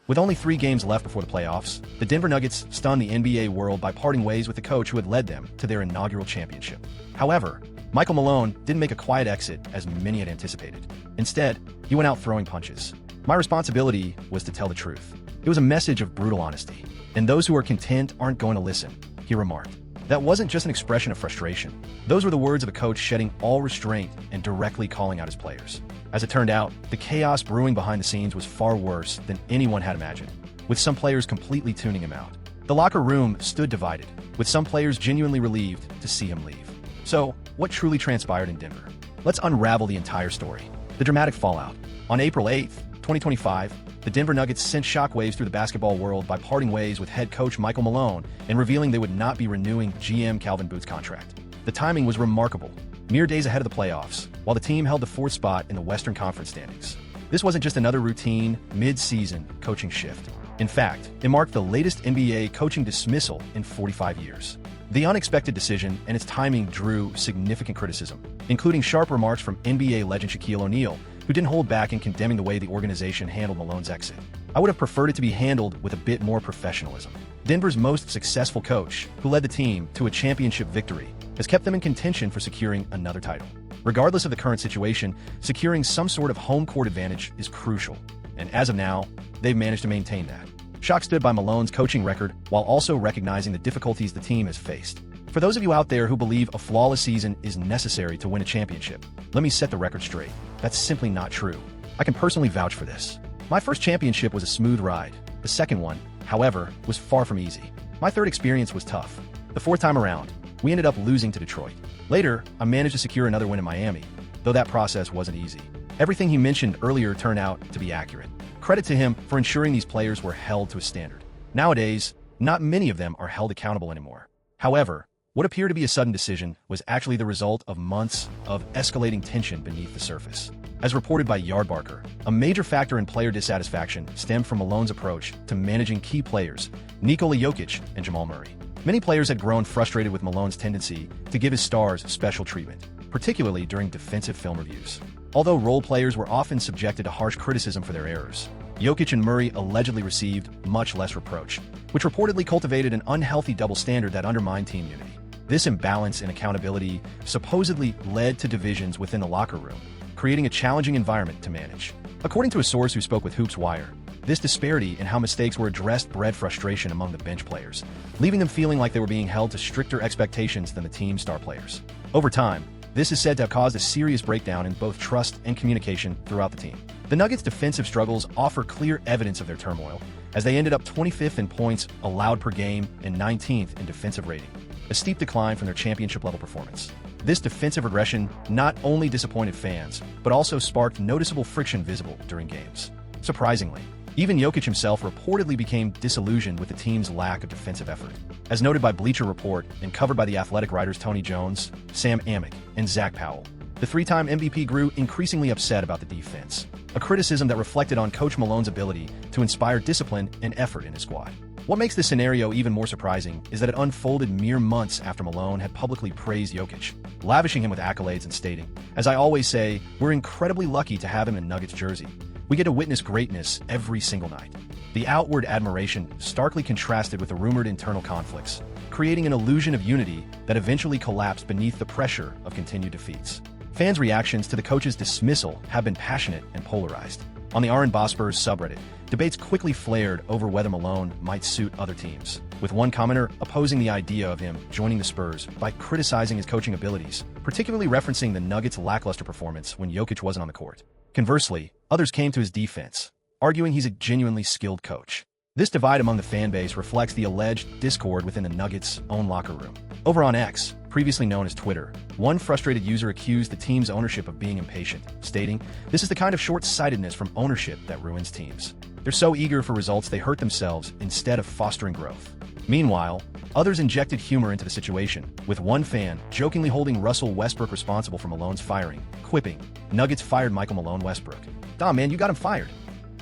With only 3 games left before the playoffs, the Denver Nuggets stunned the NBA world by parting ways with the coach who had led them to their inaugural championship. However, Michael Malone didn't make a quiet exit as many had anticipated. Instead, he went out throwing punches. "My responsibility was to tell the truth. It was a message of brutal honesty. And those who are content aren't going to listen," he remarked. That wasn't just an expression of frustration. Those were the words of a coach shedding all restraint and directly calling out his players. As it turned out, the chaos brewing behind the scenes was far worse than anyone had imagined, with some players completely tuning him out. The locker room stood divided, with some players genuinely relieved to see him leave. So, what truly transpired in Denver? Let's unravel the entire story. The dramatic fallout. On April 8, 2025, the Denver Nuggets sent shockwaves through the basketball world by parting ways with head coach Michael Malone and revealing they would not be renewing GM Calvin Booth's contract. The timing was remarkable, mere days ahead of the playoffs, while the team held the 4th spot in the Western Conference standings. This wasn't just another routine, mid-season coaching shift. In fact, it marked the latest NBA coaching dismissal in 45 years. The unexpected decision and its timing drew significant criticism, including sharp remarks from NBA legend Shaquille O'Neal, who didn't hold back in condemning the way the organization handled Malone's exit. "I would have preferred it to be handled with a bit more professionalism." Denver's most successful coach, who led the team to a championship victory, has kept them in contention for securing another title. Regardless of the current situation, securing some sort of home court advantage is crucial, and as of now, they've managed to maintain that. Shock stood by Malone's coaching record while also recognizing the difficulties the team has faced. For those of you out there who believe a flawless season is necessary to win a championship, let me set the record straight. That's simply not true. I can personally vouch for this. My first championship was a smooth ride. The second one, however, was far from easy. My third experience was tough. The 4th time around, we ended up losing to Detroit. Later, I managed to secure another win in Miami, though that process wasn't easy. Everything he mentioned earlier turned out to be accurate. Credit to him for ensuring these players were held to a standard. Nowadays, not many of them are held accountable anymore. However, what appeared to be a sudden decision was actually the result of months of escalating tension beneath the surface. As reported by Yardbarker, a major factor in player dissatisfaction stemmed from Malone's approach to managing key players, Nikola Jokic and Jamal Murray. Many players had grown frustrated with Malone's tendency to give his stars special treatment, particularly during defensive film reviews. Although role players were often subjected to harsh criticism for their errors, Jokic and Murray allegedly received much less reproach, which reportedly cultivated an unhealthy double standard that undermined team unity. This imbalance in accountability supposedly led to divisions within the locker room, creating a challenging environment to manage. According to a source who spoke with Hoops Wire, this disparity in how mistakes were addressed bred frustration among the bench players, leaving them feeling like they were being held to stricter expectations than the team's star players. Over time, this is said to have caused a serious breakdown in both trust and communication throughout the team. The Nuggets' defensive struggles offer clear evidence of their turmoil, as they ended up 25th in points allowed per game and 19th in defensive rating, a steep decline from their championship-level performance. This defensive regression not only disappointed fans, but also sparked noticeable friction visible during games. Surprisingly, even Jokic himself reportedly became disillusioned with the team's lack of defensive effort. As noted by Bleacher Report and covered by the Athletic writers Tony Jones, Sam Amick, and Zach Powell, the 3-time MVP grew increasingly upset about the defense, a criticism that reflected on Coach Malone's ability to inspire discipline and effort in his squad. What makes this scenario even more surprising is that it unfolded mere months after Malone had publicly praised Jokic, lavishing him with accolades and stating, "As I always say, we're incredibly lucky to have him in Nuggets jersey. We get to witness greatness every single night." The outward admiration starkly contrasted with the rumored internal conflicts, creating an illusion of unity that eventually collapsed beneath the pressure of continued defeats. Fans' reactions to the coach's dismissal have been passionate and polarized. On the Aaron Bospers subreddit, debates quickly flared over whether Malone might suit other teams, with one commenter opposing the idea of him joining the Spurs by criticizing his coaching abilities, particularly referencing the Nuggets' lackluster performance when Jokic wasn't on the court. Conversely, others came to his defense, arguing he's a genuinely skilled coach. This divide among the fan base reflects the alleged discord within the Nuggets' own locker room. Over on X, previously known as Twitter, one frustrated user accused the team's ownership of being impatient, stating, "This is the kind of short-sightedness from ownership that ruins teams. They're so eager for results they hurt themselves instead of fostering growth." Meanwhile, others injected humor into the situation, with one fan jokingly holding Russell Westbrook responsible for Malone's firing, quipping, "Nuggets fired Michael Malone Westbrook. Nah, man, you got him fired."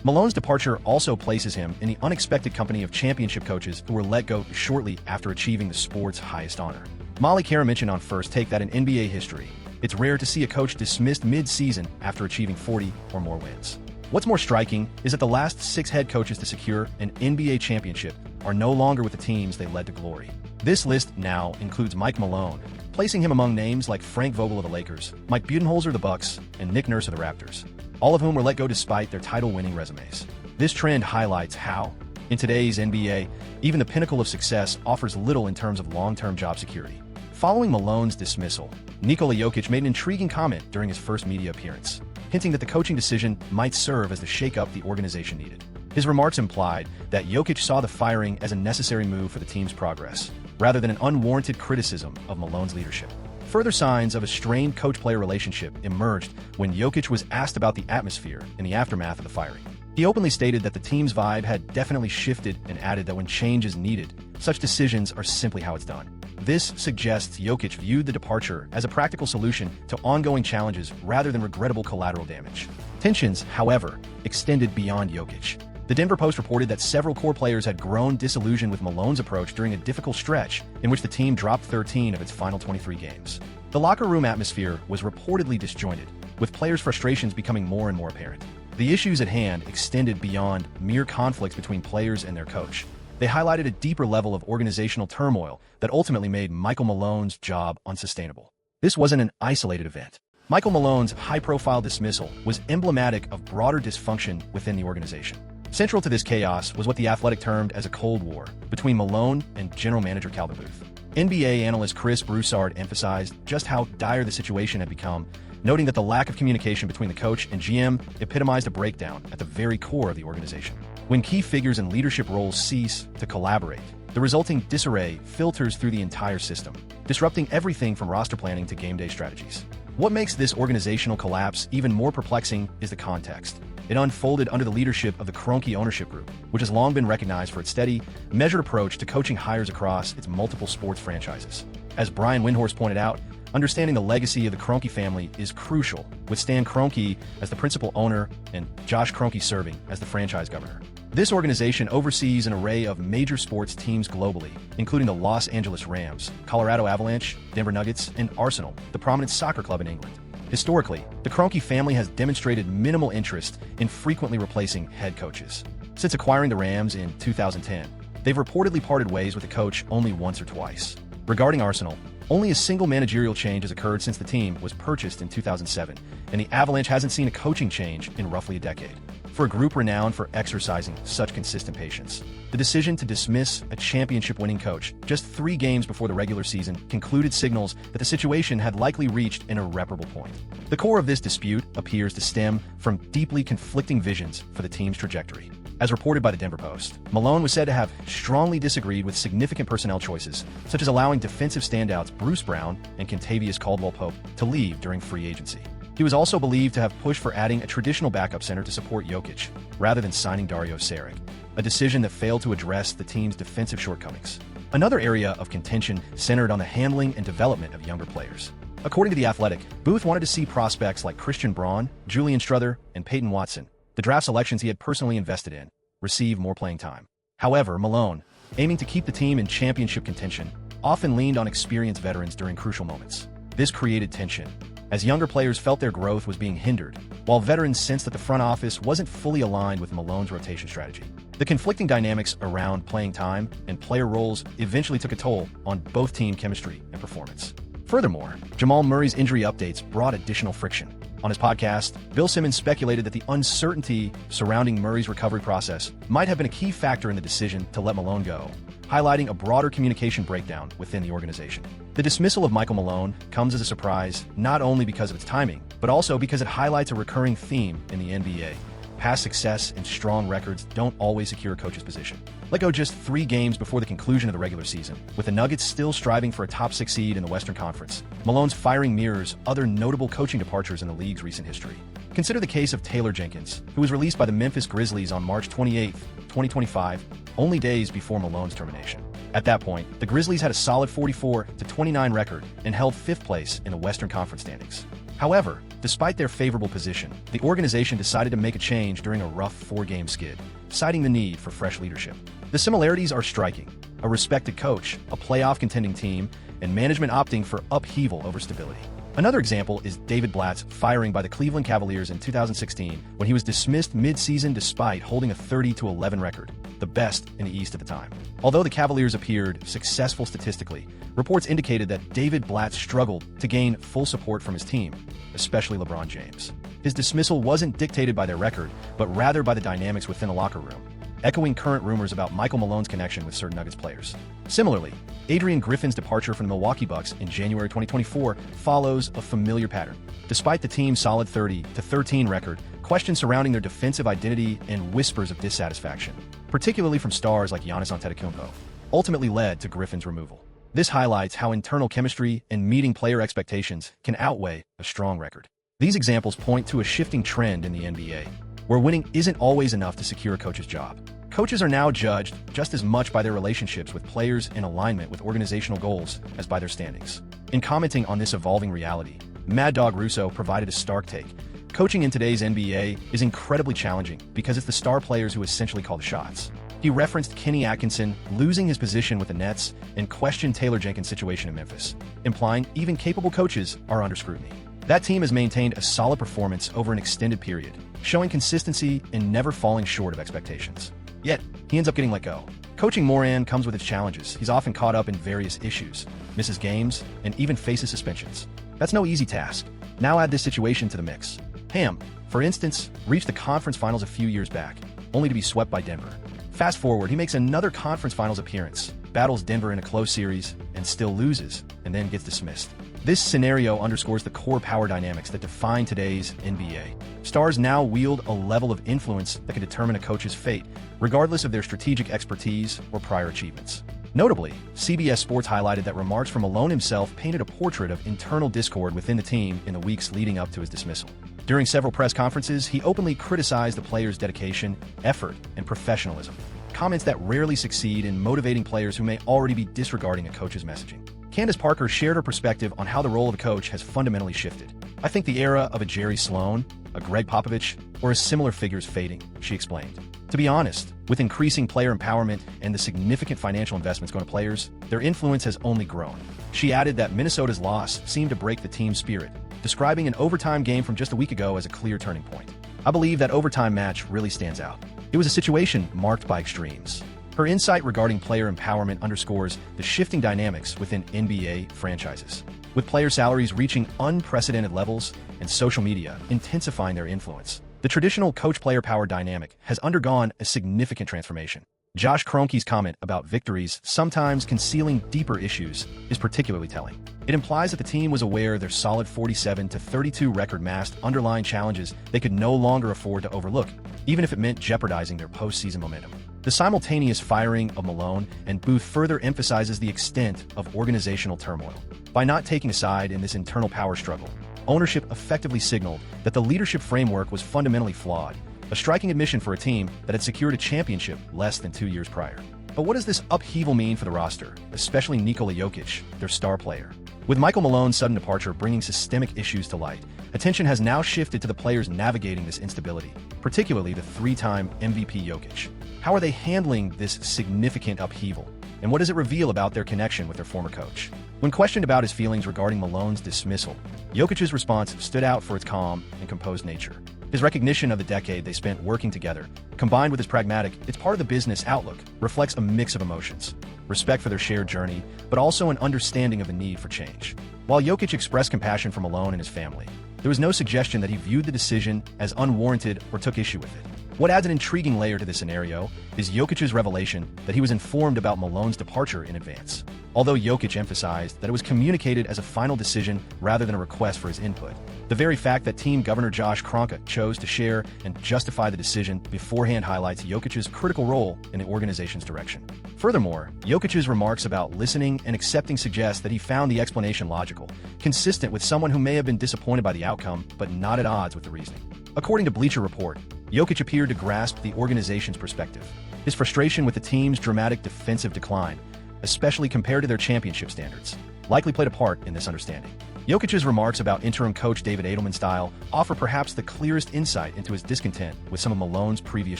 Malone's departure also places him in the unexpected company of championship coaches who were let go shortly after achieving the sport's highest honor. Molly Kara mentioned on First Take that in NBA history, it's rare to see a coach dismissed mid-season after achieving 40 or more wins. What's more striking is that the last 6 head coaches to secure an NBA championship are no longer with the teams they led to glory. This list now includes Mike Malone, placing him among names like Frank Vogel of the Lakers, Mike Budenholzer of the Bucks, and Nick Nurse of the Raptors, all of whom were let go despite their title-winning resumes. This trend highlights how, in today's NBA, even the pinnacle of success offers little in terms of long-term job security. Following Malone's dismissal, Nikola Jokic made an intriguing comment during his first media appearance, hinting that the coaching decision might serve as the shake-up the organization needed. His remarks implied that Jokic saw the firing as a necessary move for the team's progress, rather than an unwarranted criticism of Malone's leadership. Further signs of a strained coach-player relationship emerged when Jokic was asked about the atmosphere in the aftermath of the firing. He openly stated that the team's vibe had definitely shifted and added that when change is needed, such decisions are simply how it's done. This suggests Jokic viewed the departure as a practical solution to ongoing challenges rather than regrettable collateral damage. Tensions, however, extended beyond Jokic. The Denver Post reported that several core players had grown disillusioned with Malone's approach during a difficult stretch in which the team dropped 13 of its final 23 games. The locker room atmosphere was reportedly disjointed, with players' frustrations becoming more and more apparent. The issues at hand extended beyond mere conflicts between players and their coach. They highlighted a deeper level of organizational turmoil that ultimately made Michael Malone's job unsustainable. This wasn't an isolated event. Michael Malone's high-profile dismissal was emblematic of broader dysfunction within the organization. Central to this chaos was what The Athletic termed as a Cold War between Malone and general manager Calvin Booth. NBA analyst Chris Broussard emphasized just how dire the situation had become, noting that the lack of communication between the coach and GM epitomized a breakdown at the very core of the organization. When key figures in leadership roles cease to collaborate, the resulting disarray filters through the entire system, disrupting everything from roster planning to game day strategies. What makes this organizational collapse even more perplexing is the context. It unfolded under the leadership of the Kroenke ownership group, which has long been recognized for its steady, measured approach to coaching hires across its multiple sports franchises. As Brian Windhorst pointed out, understanding the legacy of the Kroenke family is crucial, with Stan Kroenke as the principal owner and Josh Kroenke serving as the franchise governor. This organization oversees an array of major sports teams globally, including the Los Angeles Rams, Colorado Avalanche, Denver Nuggets, and Arsenal, the prominent soccer club in England. Historically, the Kroenke family has demonstrated minimal interest in frequently replacing head coaches. Since acquiring the Rams in 2010, they've reportedly parted ways with the coach only once or twice. Regarding Arsenal, only a single managerial change has occurred since the team was purchased in 2007, and the Avalanche hasn't seen a coaching change in roughly a decade. For a group renowned for exercising such consistent patience, the decision to dismiss a championship-winning coach just 3 games before the regular season concluded signals that the situation had likely reached an irreparable point. The core of this dispute appears to stem from deeply conflicting visions for the team's trajectory. As reported by the Denver Post, Malone was said to have strongly disagreed with significant personnel choices, such as allowing defensive standouts Bruce Brown and Kentavious Caldwell-Pope to leave during free agency. He was also believed to have pushed for adding a traditional backup center to support Jokic, rather than signing Dario Saric, a decision that failed to address the team's defensive shortcomings. Another area of contention centered on the handling and development of younger players. According to The Athletic, Booth wanted to see prospects like Christian Braun, Julian Strother, and Peyton Watson, the draft selections he had personally invested in, receive more playing time. However, Malone, aiming to keep the team in championship contention, often leaned on experienced veterans during crucial moments. This created tension, as younger players felt their growth was being hindered, while veterans sensed that the front office wasn't fully aligned with Malone's rotation strategy. The conflicting dynamics around playing time and player roles eventually took a toll on both team chemistry and performance. Furthermore, Jamal Murray's injury updates brought additional friction. On his podcast, Bill Simmons speculated that the uncertainty surrounding Murray's recovery process might have been a key factor in the decision to let Malone go, highlighting a broader communication breakdown within the organization. The dismissal of Michael Malone comes as a surprise not only because of its timing, but also because it highlights a recurring theme in the NBA. Past success and strong records don't always secure a coach's position. Let go just 3 games before the conclusion of the regular season, with the Nuggets still striving for a top 6 seed in the Western Conference. Malone's firing mirrors other notable coaching departures in the league's recent history. Consider the case of Taylor Jenkins, who was released by the Memphis Grizzlies on March 28, 2025, only days before Malone's termination. At that point, the Grizzlies had a solid 44-29 record and held 5th place in the Western Conference standings. However, despite their favorable position, the organization decided to make a change during a rough 4-game skid, citing the need for fresh leadership. The similarities are striking: a respected coach, a playoff contending team, and management opting for upheaval over stability. Another example is David Blatt's firing by the Cleveland Cavaliers in 2016 when he was dismissed mid-season despite holding a 30-11 record, the best in the East at the time. Although the Cavaliers appeared successful statistically, reports indicated that David Blatt struggled to gain full support from his team, especially LeBron James. His dismissal wasn't dictated by their record, but rather by the dynamics within the locker room, echoing current rumors about Michael Malone's connection with certain Nuggets players. Similarly, Adrian Griffin's departure from the Milwaukee Bucks in January 2024 follows a familiar pattern. Despite the team's solid 30-13 record, questions surrounding their defensive identity and whispers of dissatisfaction, particularly from stars like Giannis Antetokounmpo, ultimately led to Griffin's removal. This highlights how internal chemistry and meeting player expectations can outweigh a strong record. These examples point to a shifting trend in the NBA, where winning isn't always enough to secure a coach's job. Coaches are now judged just as much by their relationships with players in alignment with organizational goals as by their standings. In commenting on this evolving reality, Mad Dog Russo provided a stark take. Coaching in today's NBA is incredibly challenging because it's the star players who essentially call the shots. He referenced Kenny Atkinson losing his position with the Nets and questioned Taylor Jenkins' situation in Memphis, implying even capable coaches are under scrutiny. That team has maintained a solid performance over an extended period, showing consistency and never falling short of expectations. Yet, he ends up getting let go. Coaching Moran comes with its challenges. He's often caught up in various issues, misses games, and even faces suspensions. That's no easy task. Now add this situation to the mix. Ham, for instance, reached the conference finals a few years back, only to be swept by Denver. Fast forward, he makes another conference finals appearance, battles Denver in a close series, and still loses, and then gets dismissed. This scenario underscores the core power dynamics that define today's NBA. Stars now wield a level of influence that can determine a coach's fate, regardless of their strategic expertise or prior achievements. Notably, CBS Sports highlighted that remarks from Malone himself painted a portrait of internal discord within the team in the weeks leading up to his dismissal. During several press conferences, he openly criticized the players' dedication, effort, and professionalism, comments that rarely succeed in motivating players who may already be disregarding a coach's messaging. Candace Parker shared her perspective on how the role of a coach has fundamentally shifted. "I think the era of a Jerry Sloan, a Greg Popovich, or a similar figure is fading," she explained. To be honest, with increasing player empowerment and the significant financial investments going to players, their influence has only grown. She added that Minnesota's loss seemed to break the team's spirit, describing an overtime game from just a week ago as a clear turning point. "I believe that overtime match really stands out. It was a situation marked by extremes." Her insight regarding player empowerment underscores the shifting dynamics within NBA franchises, with player salaries reaching unprecedented levels and social media intensifying their influence. The traditional coach-player power dynamic has undergone a significant transformation. Josh Kroenke's comment about victories sometimes concealing deeper issues is particularly telling. It implies that the team was aware their solid 47-32 record masked underlying challenges they could no longer afford to overlook, even if it meant jeopardizing their postseason momentum. The simultaneous firing of Malone and Booth further emphasizes the extent of organizational turmoil. By not taking a side in this internal power struggle, ownership effectively signaled that the leadership framework was fundamentally flawed, a striking admission for a team that had secured a championship less than 2 years prior. But what does this upheaval mean for the roster, especially Nikola Jokic, their star player? With Michael Malone's sudden departure bringing systemic issues to light, attention has now shifted to the players navigating this instability, particularly the three-time MVP Jokic. How are they handling this significant upheaval? And what does it reveal about their connection with their former coach? When questioned about his feelings regarding Malone's dismissal, Jokic's response stood out for its calm and composed nature. His recognition of the decade they spent working together, combined with his pragmatic, "it's part of the business" outlook, reflects a mix of emotions. Respect for their shared journey, but also an understanding of the need for change. While Jokic expressed compassion for Malone and his family, there was no suggestion that he viewed the decision as unwarranted or took issue with it. What adds an intriguing layer to this scenario is Jokic's revelation that he was informed about Malone's departure in advance. Although Jokic emphasized that it was communicated as a final decision rather than a request for his input, the very fact that team governor Josh Kroenke chose to share and justify the decision beforehand highlights Jokic's critical role in the organization's direction. Furthermore, Jokic's remarks about listening and accepting suggest that he found the explanation logical, consistent with someone who may have been disappointed by the outcome but not at odds with the reasoning. According to Bleacher Report, Jokic appeared to grasp the organization's perspective. His frustration with the team's dramatic defensive decline, especially compared to their championship standards, likely played a part in this understanding. Jokic's remarks about interim coach David Edelman's style offer perhaps the clearest insight into his discontent with some of Malone's previous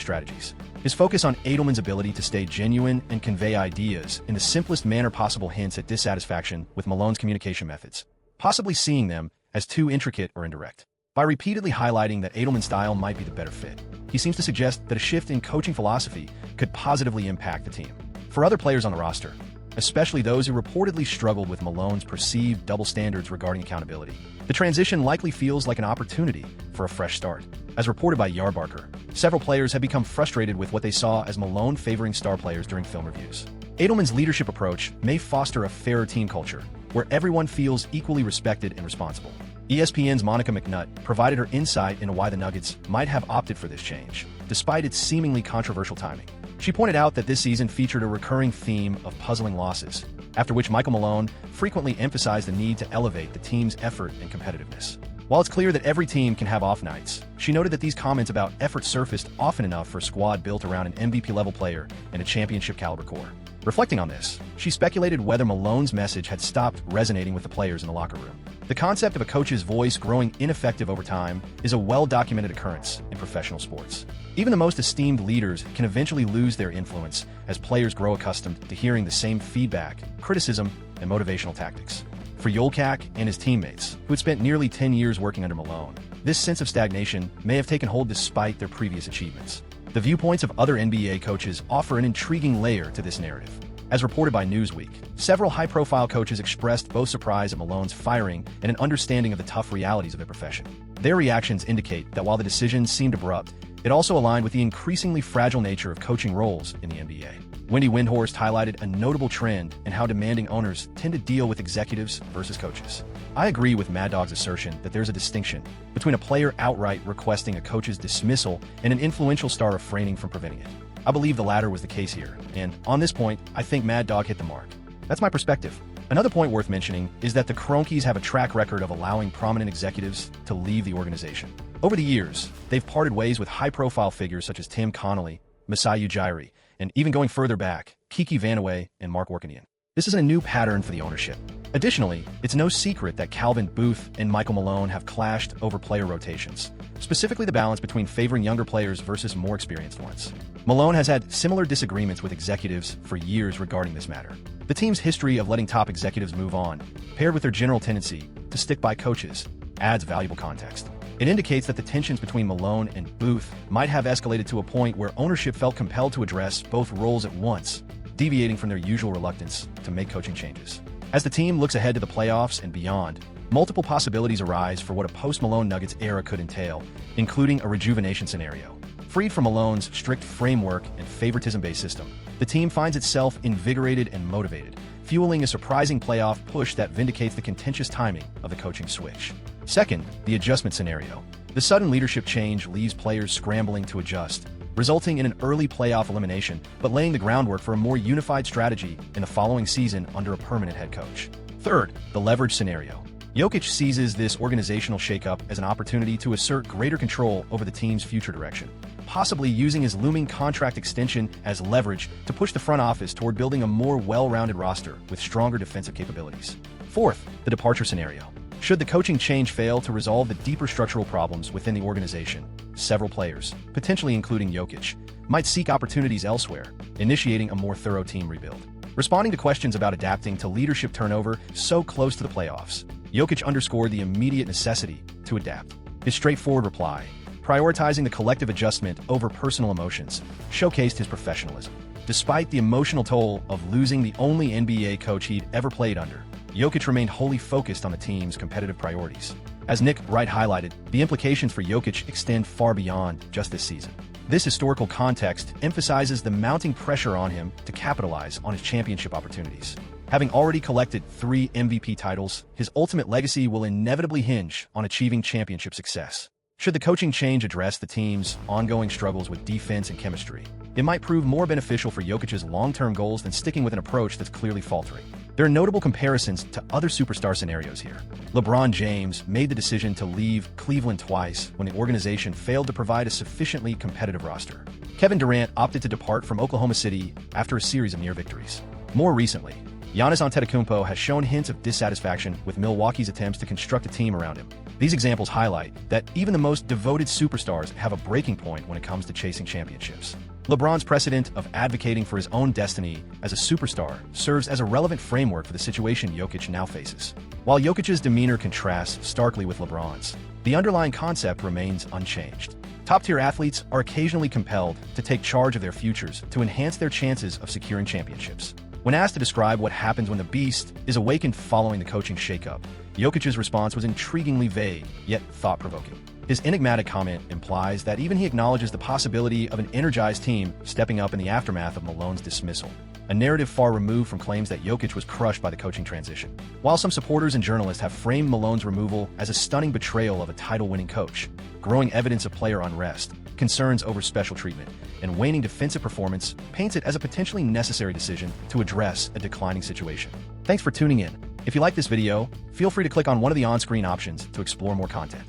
strategies. His focus on Edelman's ability to stay genuine and convey ideas in the simplest manner possible hints at dissatisfaction with Malone's communication methods, possibly seeing them as too intricate or indirect. By repeatedly highlighting that Edelman's style might be the better fit, he seems to suggest that a shift in coaching philosophy could positively impact the team. For other players on the roster, especially those who reportedly struggled with Malone's perceived double standards regarding accountability, the transition likely feels like an opportunity for a fresh start. As reported by Yarbarker, several players have become frustrated with what they saw as Malone favoring star players during film reviews. Edelman's leadership approach may foster a fairer team culture, where everyone feels equally respected and responsible. ESPN's Monica McNutt provided her insight into why the Nuggets might have opted for this change, despite its seemingly controversial timing. She pointed out that this season featured a recurring theme of puzzling losses, after which Michael Malone frequently emphasized the need to elevate the team's effort and competitiveness. While it's clear that every team can have off nights, she noted that these comments about effort surfaced often enough for a squad built around an MVP-level player and a championship-caliber core. Reflecting on this, she speculated whether Malone's message had stopped resonating with the players in the locker room. The concept of a coach's voice growing ineffective over time is a well-documented occurrence in professional sports. Even the most esteemed leaders can eventually lose their influence as players grow accustomed to hearing the same feedback, criticism, and motivational tactics. For Yolkak and his teammates, who had spent nearly 10 years working under Malone, this sense of stagnation may have taken hold despite their previous achievements. The viewpoints of other NBA coaches offer an intriguing layer to this narrative. As reported by Newsweek, several high-profile coaches expressed both surprise at Malone's firing and an understanding of the tough realities of their profession. Their reactions indicate that while the decision seemed abrupt, it also aligned with the increasingly fragile nature of coaching roles in the NBA. Wendy Windhorst highlighted a notable trend in how demanding owners tend to deal with executives versus coaches. I agree with Mad Dog's assertion that there's a distinction between a player outright requesting a coach's dismissal and an influential star refraining from preventing it. I believe the latter was the case here, and on this point, I think Mad Dog hit the mark. That's my perspective. Another point worth mentioning is that the Kroenkes have a track record of allowing prominent executives to leave the organization. Over the years, they've parted ways with high-profile figures such as Tim Connolly, Masai Ujiri, and even going further back, Kiki Vanaway and Mark Workinian. This isn't a new pattern for the ownership. Additionally, it's no secret that Calvin Booth and Michael Malone have clashed over player rotations, specifically the balance between favoring younger players versus more experienced ones. Malone has had similar disagreements with executives for years regarding this matter. The team's history of letting top executives move on, paired with their general tendency to stick by coaches, adds valuable context. It indicates that the tensions between Malone and Booth might have escalated to a point where ownership felt compelled to address both roles at once, deviating from their usual reluctance to make coaching changes. As the team looks ahead to the playoffs and beyond, multiple possibilities arise for what a post-Malone Nuggets era could entail, including a rejuvenation scenario. Freed from Malone's strict framework and favoritism-based system, the team finds itself invigorated and motivated, fueling a surprising playoff push that vindicates the contentious timing of the coaching switch. Second, the adjustment scenario. The sudden leadership change leaves players scrambling to adjust, resulting in an early playoff elimination, but laying the groundwork for a more unified strategy in the following season under a permanent head coach. Third, the leverage scenario. Jokic seizes this organizational shakeup as an opportunity to assert greater control over the team's future direction, possibly using his looming contract extension as leverage to push the front office toward building a more well-rounded roster with stronger defensive capabilities. Fourth, the departure scenario. Should the coaching change fail to resolve the deeper structural problems within the organization, several players, potentially including Jokic, might seek opportunities elsewhere, initiating a more thorough team rebuild. Responding to questions about adapting to leadership turnover so close to the playoffs, Jokic underscored the immediate necessity to adapt. His straightforward reply, prioritizing the collective adjustment over personal emotions, showcased his professionalism. Despite the emotional toll of losing the only NBA coach he'd ever played under, Jokic remained wholly focused on the team's competitive priorities. As Nick Wright highlighted, the implications for Jokic extend far beyond just this season. This historical context emphasizes the mounting pressure on him to capitalize on his championship opportunities. Having already collected 3 MVP titles, his ultimate legacy will inevitably hinge on achieving championship success. Should the coaching change address the team's ongoing struggles with defense and chemistry, it might prove more beneficial for Jokic's long-term goals than sticking with an approach that's clearly faltering. There are notable comparisons to other superstar scenarios here. LeBron James made the decision to leave Cleveland twice when the organization failed to provide a sufficiently competitive roster. Kevin Durant opted to depart from Oklahoma City after a series of near victories. More recently, Giannis Antetokounmpo has shown hints of dissatisfaction with Milwaukee's attempts to construct a team around him. These examples highlight that even the most devoted superstars have a breaking point when it comes to chasing championships. LeBron's precedent of advocating for his own destiny as a superstar serves as a relevant framework for the situation Jokic now faces. While Jokic's demeanor contrasts starkly with LeBron's, the underlying concept remains unchanged. Top-tier athletes are occasionally compelled to take charge of their futures to enhance their chances of securing championships. When asked to describe what happens when the beast is awakened following the coaching shakeup, Jokic's response was intriguingly vague, yet thought-provoking. His enigmatic comment implies that even he acknowledges the possibility of an energized team stepping up in the aftermath of Malone's dismissal, a narrative far removed from claims that Jokic was crushed by the coaching transition. While some supporters and journalists have framed Malone's removal as a stunning betrayal of a title-winning coach, growing evidence of player unrest, concerns over special treatment, and waning defensive performance paints it as a potentially necessary decision to address a declining situation. Thanks for tuning in. If you like this video, feel free to click on one of the on-screen options to explore more content.